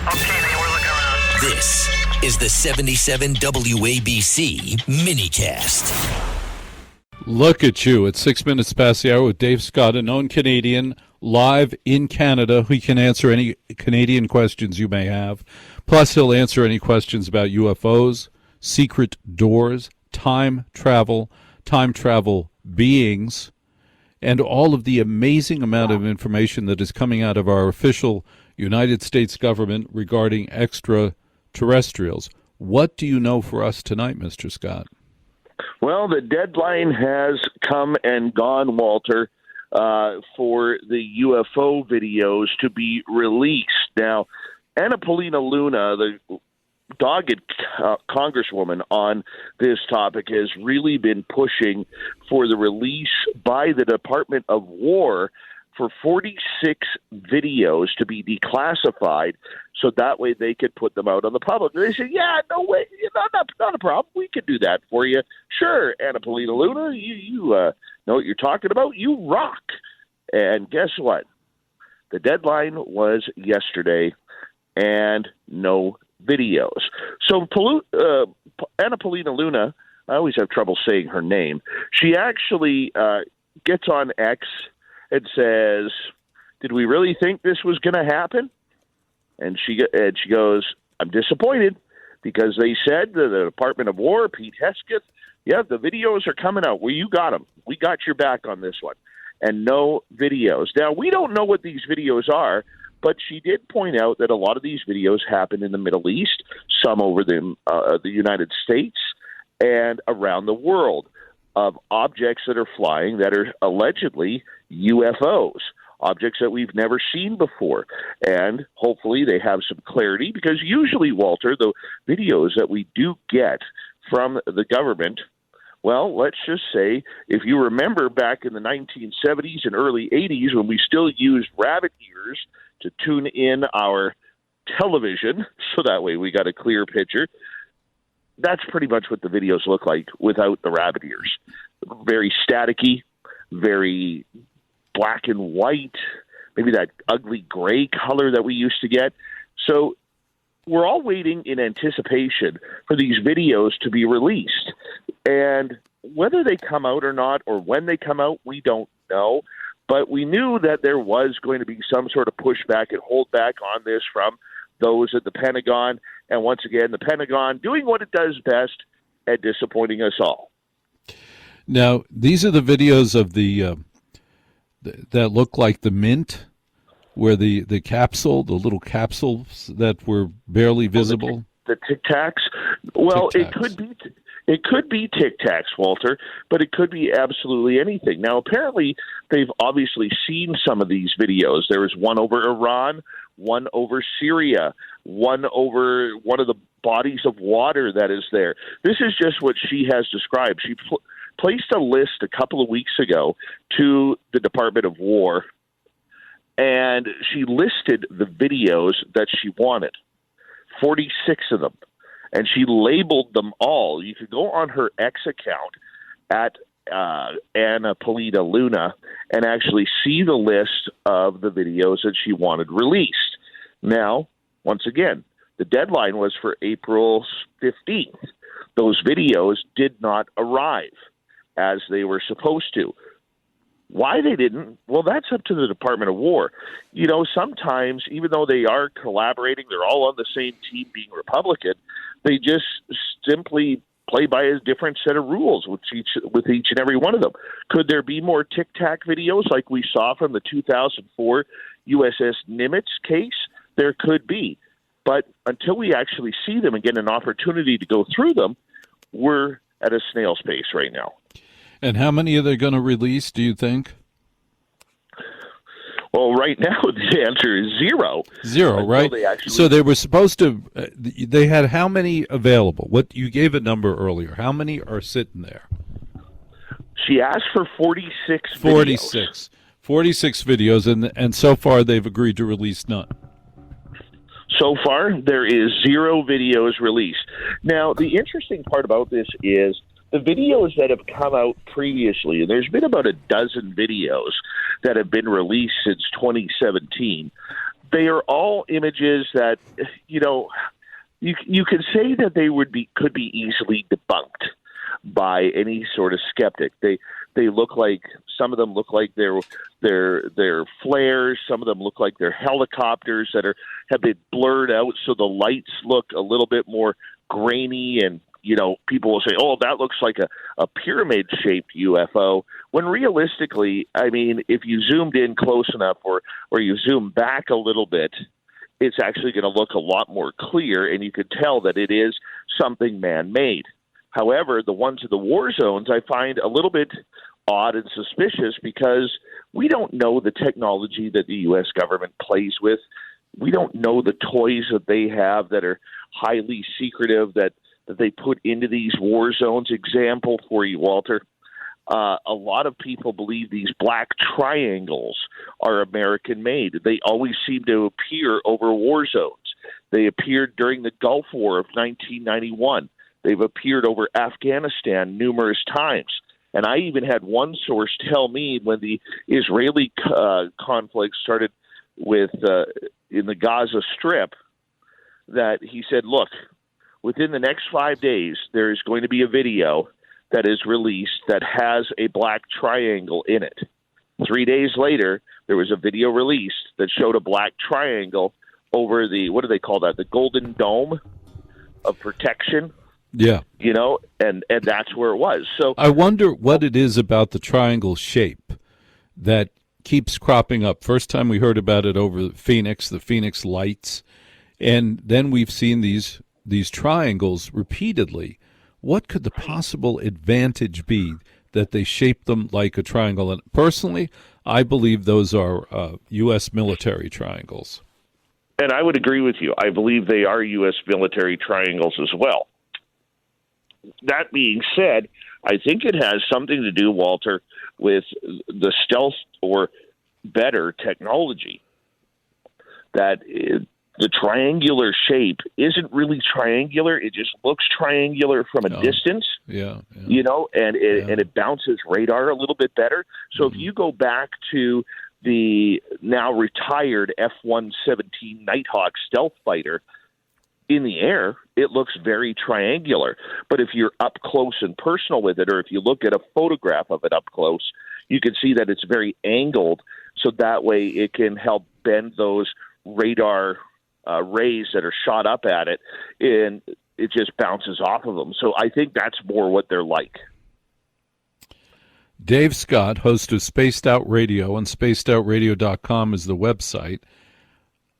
Okay, man, we're looking around. This is the 77 WABC minicast. Look at you. It's 6 minutes past the hour with Dave Scott, a known Canadian, live in Canada. He can answer any Canadian questions you may have. Plus, he'll answer any questions about UFOs, secret doors, time travel beings, and all of the amazing amount of information that is coming out of our official United States government regarding extraterrestrials. What do you know for us tonight, Mr. Scott? Well, the deadline has come and gone, Walter, for the UFO videos to be released. Now, Anna Paulina Luna, the dogged congresswoman on this topic, has really been pushing for the release by the Department of War for 46 videos to be declassified, so that way they could put them out on the public. And they said, yeah, no way, not a problem. We could do that for you. Sure, Anna Paulina Luna, you know what you're talking about. You rock. And guess what? The deadline was yesterday, and no videos. So Anna Paulina Luna, I always have trouble saying her name, she actually gets on X and says, did we really think this was going to happen? And she goes, I'm disappointed because they said that the Department of War, Pete Hesketh, yeah, the videos are coming out. Well, you got them. We got your back on this one. And no videos. Now, we don't know what these videos are, but she did point out that a lot of these videos happen in the Middle East, some over the United States, and around the world, of objects that are flying that are allegedly UFOs, objects that we've never seen before. And hopefully they have some clarity, because usually, Walter, the videos that we do get from the government, well, let's just say, if you remember back in the 1970s and early 80s when we still used rabbit ears to tune in our television, so that way we got a clear picture, that's pretty much what the videos look like without the rabbit ears. Very staticky, very black and white, maybe that ugly gray color that we used to get. So we're all waiting in anticipation for these videos to be released. And whether they come out or not, or when they come out, we don't know. But we knew that there was going to be some sort of pushback and holdback on this from those at the Pentagon. And once again, the Pentagon doing what it does best and disappointing us all. Now, these are the videos of the that look like the Mint, where the capsule, the little capsules that were barely visible. The Tic Tacs. Well, Tic-Tacs. It could be Tic Tacs, Walter, but it could be absolutely anything. Now, apparently, they've obviously seen some of these videos. There was one over Iran, one over Syria, one over one of the bodies of water that is there. This is just what she has described. She placed a list a couple of weeks ago to the Department of War, and she listed the videos that she wanted, 46 of them. And she labeled them all. You could go on her X account at Anna Paulina Luna and actually see the list of the videos that she wanted released. Now, once again, the deadline was for April 15th. Those videos did not arrive as they were supposed to. Why they didn't, well, that's up to the Department of War. You know, sometimes, even though they are collaborating, they're all on the same team being Republican, they just simply play by a different set of rules with each and every one of them. Could there be more Tic Tac videos like we saw from the 2004 USS Nimitz case? There could be. But until we actually see them and get an opportunity to go through them, we're at a snail's pace right now. And how many are they going to release, do you think? Well, right now the answer is zero. Zero, right? So they were supposed to. They had how many available? What you gave a number earlier. How many are sitting there? She asked for 46. 46. 46 videos, and so far they've agreed to release none. So far, there is 0 videos released. Now, the interesting part about this is the videos that have come out previously, and there's been about a dozen videos that have been released since 2017, they are all images that, you know, you could say that they could be easily debunked by any sort of skeptic. They look like, some of them look like they're flares. Some of them look like they're helicopters that have been blurred out, so the lights look a little bit more grainy, and you know, people will say, "Oh, that looks like a pyramid-shaped UFO." When realistically, I mean, if you zoomed in close enough, or you zoom back a little bit, it's actually going to look a lot more clear, and you could tell that it is something man-made. However, the ones in the war zones I find a little bit odd and suspicious, because we don't know the technology that the U.S. government plays with. We don't know the toys that they have that are highly secretive that they put into these war zones. Example for you, Walter. A lot of people believe these black triangles are American-made. They always seem to appear over war zones. They appeared during the Gulf War of 1991. They've appeared over Afghanistan numerous times. And I even had one source tell me when the Israeli conflict started with in the Gaza Strip, that he said, look, within the next 5 days, there is going to be a video that is released that has a black triangle in it. 3 days later, there was a video released that showed a black triangle over the, what do they call that, the Golden Dome of protection. Yeah. You know, and that's where it was. So I wonder what it is about the triangle shape that keeps cropping up. First time we heard about it over the Phoenix lights, and then we've seen these triangles repeatedly. What could the possible advantage be that they shape them like a triangle? And personally, I believe those are U.S. military triangles. And I would agree with you. I believe they are U.S. military triangles as well. That being said, I think it has something to do, Walter, with the stealth or better technology. That the triangular shape isn't really triangular; it just looks triangular from a distance. Yeah. You know, and it bounces radar a little bit better. So if you go back to the now retired F-117 Nighthawk stealth fighter, in the air, it looks very triangular. But if you're up close and personal with it, or if you look at a photograph of it up close, you can see that it's very angled, so that way it can help bend those radar rays that are shot up at it, and it just bounces off of them. So I think that's more what they're like. Dave Scott, host of Spaced Out Radio, and spacedoutradio.com is the website.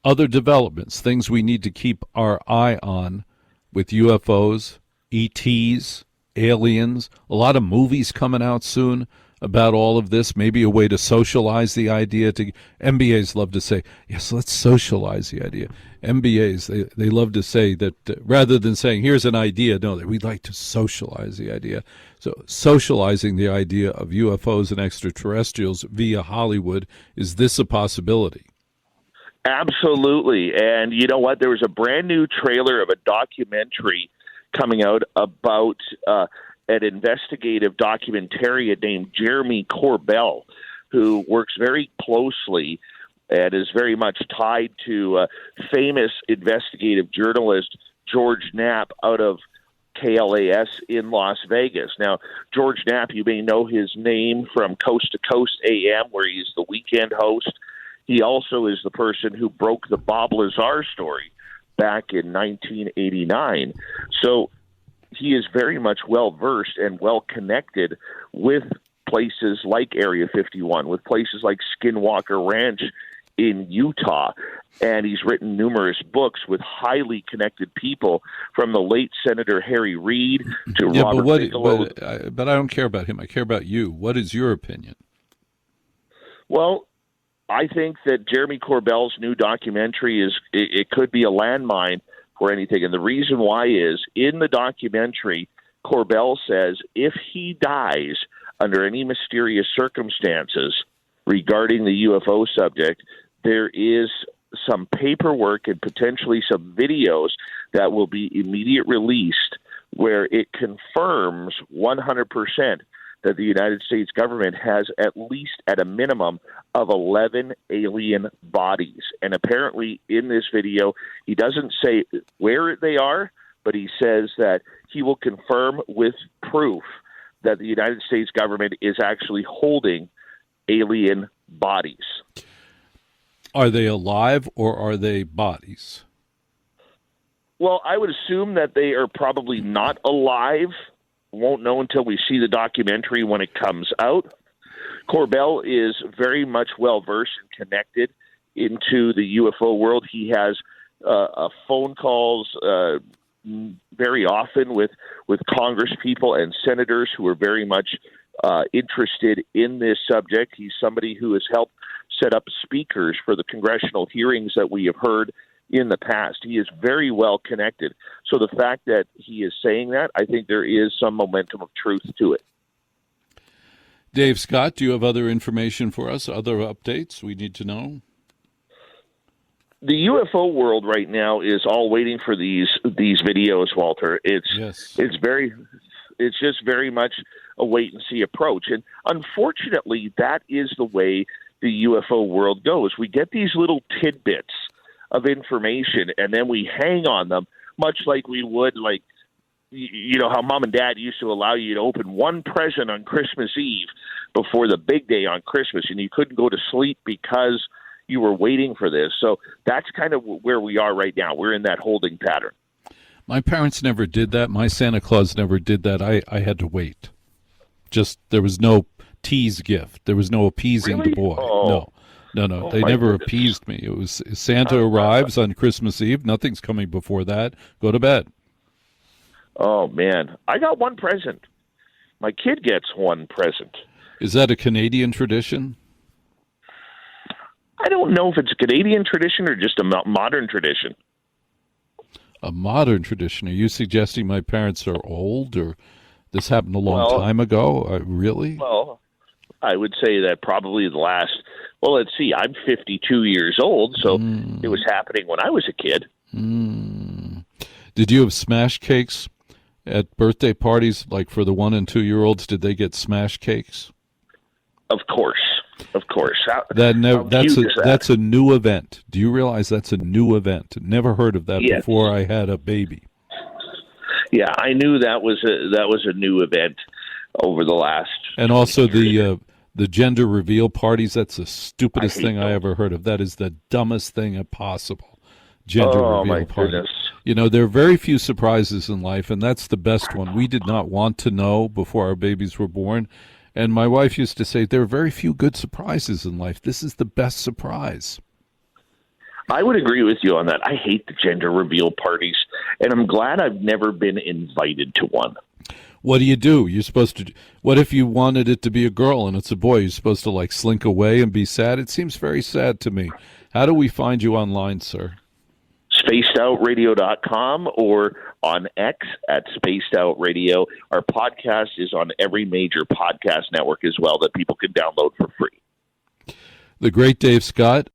Other developments, things we need to keep our eye on with UFOs, ETs, aliens, a lot of movies coming out soon about all of this, maybe a way to socialize the idea. MBAs love to say, yes, let's socialize the idea. MBAs, they love to say that rather than saying, here's an idea, no, we'd like to socialize the idea. So socializing the idea of UFOs and extraterrestrials via Hollywood, is this a possibility? Absolutely. And you know what? There was a brand new trailer of a documentary coming out about an investigative documentarian named Jeremy Corbell, who works very closely and is very much tied to famous investigative journalist George Knapp out of KLAS in Las Vegas. Now, George Knapp, you may know his name from Coast to Coast AM, where he's the weekend host. He also is the person who broke the Bob Lazar story back in 1989. So he is very much well-versed and well-connected with places like Area 51, with places like Skinwalker Ranch in Utah. And he's written numerous books with highly connected people, from the late Senator Harry Reid to Robert Bigelow. But I don't care about him. I care about you. What is your opinion? Well, I think that Jeremy Corbell's new documentary it could be a landmine for anything. And the reason why is, in the documentary, Corbell says if he dies under any mysterious circumstances regarding the UFO subject, there is some paperwork and potentially some videos that will be immediate released where it confirms 100% that the United States government has at least at a minimum of 11 alien bodies. And apparently in this video, he doesn't say where they are, but he says that he will confirm with proof that the United States government is actually holding alien bodies. Are they alive or are they bodies? Well, I would assume that they are probably not alive. Won't know until we see the documentary when it comes out. Corbell is very much well-versed and connected into the UFO world. He has phone calls very often with Congress people and senators who are very much interested in this subject. He's somebody who has helped set up speakers for the congressional hearings that we have heard in the past. He is very well connected. So the fact that he is saying that, I think there is some momentum of truth to it. Dave Scott, do you have other information for us, other updates we need to know? The UFO world right now is all waiting for these videos, Walter. It's just very much a wait and see approach. And unfortunately, that is the way the UFO world goes. We get these little tidbits of information, and then we hang on them, much like we would, like, you know, how mom and dad used to allow you to open one present on Christmas Eve before the big day on Christmas, and you couldn't go to sleep because you were waiting for this. So that's kind of where we are right now. We're in that holding pattern. My parents never did that. My Santa Claus never did that. I had to wait. Just, there was no tease gift. There was no appeasing Really? the boy. Oh. No. Oh, They my never goodness. appeased me. It was Santa arrives on Christmas Eve. Nothing's coming before that. Go to bed. Oh, man. I got one present. My kid gets one present. Is that a Canadian tradition? I don't know if it's a Canadian tradition or just a modern tradition. A modern tradition. Are you suggesting my parents are old, or this happened a long time ago? Really? Well, I would say that probably the last, well, let's see, I'm 52 years old, so it was happening when I was a kid. Did you have smash cakes at birthday parties? Like for the 1 and 2 year olds, did they get smash cakes? Of course. That's a new event. Do you realize that's a new event? Never heard of that before I had a baby. Yeah, I knew that was a new event over the last. And also the gender reveal parties. That's the stupidest thing I those. ever heard of. That is the dumbest thing possible. Gender reveal my party. goodness. You know, there are very few surprises in life, and that's the best one. We did not want to know before our babies were born. And my wife used to say, there are very few good surprises in life. This is the best surprise. I would agree with you on that. I hate the gender reveal parties, and I'm glad I've never been invited to one. What do? You're supposed to. What if you wanted it to be a girl and it's a boy? You're supposed to like slink away and be sad? It seems very sad to me. How do we find you online, sir? SpacedOutRadio.com or on X at Spaced Out Radio. Our podcast is on every major podcast network as well that people can download for free. The great Dave Scott,